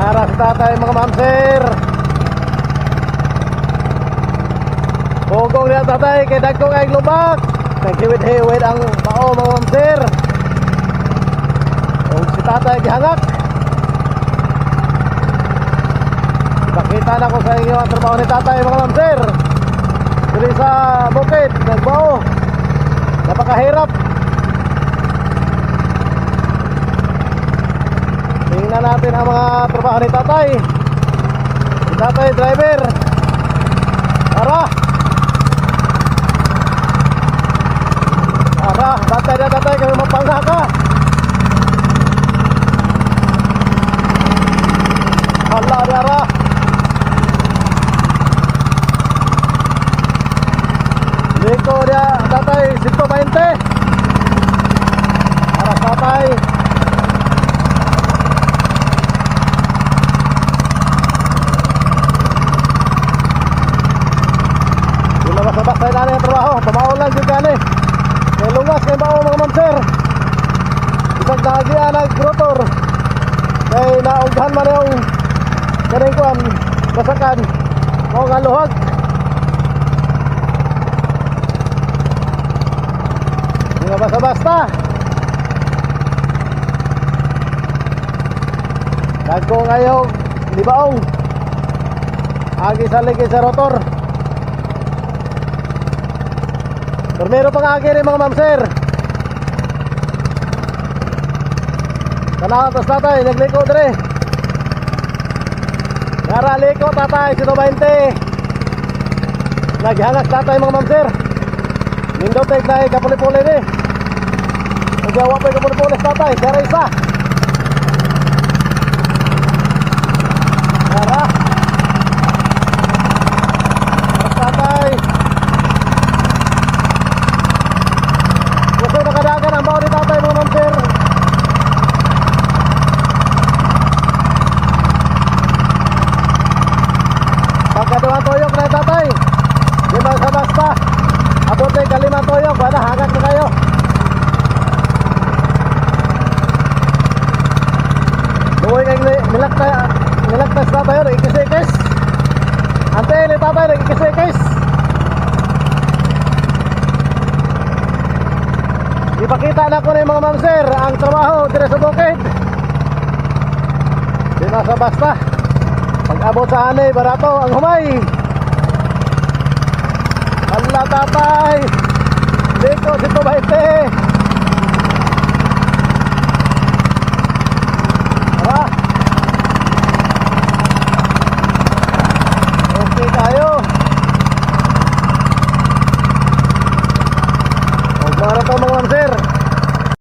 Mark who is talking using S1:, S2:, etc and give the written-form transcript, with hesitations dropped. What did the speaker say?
S1: Naras tatay mga ma'am sir. Pugong niya tatay kay dagkong ay lubak. Naghiwid-hiwid ang bao mga ma'am sir. Kung si tatay gihangak. Ipakita na ko sa inyo ang trabaho ni tatay mga ma'am sir. Dili sa bukid, nagbao. Napakahirap. Tingnan natin ang mga trabaho ni tatay. Si tatay driver. Tara. Tara, tatay na tatay kami mapangha ka. Hala, tara. Liko dia tatay 120. Tara tatay. Basta na yung trabaho, pamaulan dyan gani. May lungas kay bao mga ma'am sir. Isang nahagian ang rotor. Kay naughan man yung ganing kuhan, basakan. Mga nga luhag. Mga basta-basta. Dagko ngayong libaong. Agi sa ligi sa rotor. Primero pang agi rin mga ma'am sir. Kanakas tatay, nagliko dire. Nara liko tatay, 120. Naghangak tatay mga ma'am sir. Nindotay na kapuli-puli ni. Nagawa pa kapuli-puli tatay, sara isa. Nara tatay. Gusto nakadagan ang bao ni tatay mga ma'am sir. Pagkaduhan tuyok na tatay. Di basta-basta. Abote kalima tuyok. Wala hangak na kayo. Luwi kayong nilaktas tatay. Nagkikisikis. Ante ni tatay nagkikisikis. Ipakita na ko na yung mga ma'am sir ang trabaho dire sa bukid. Di basta-basta. Pag abot sa hanay, barato ang humay. Hala tatay. Liko, 120. Tara. Okay tayo. Huwag barato mga ma'am sir.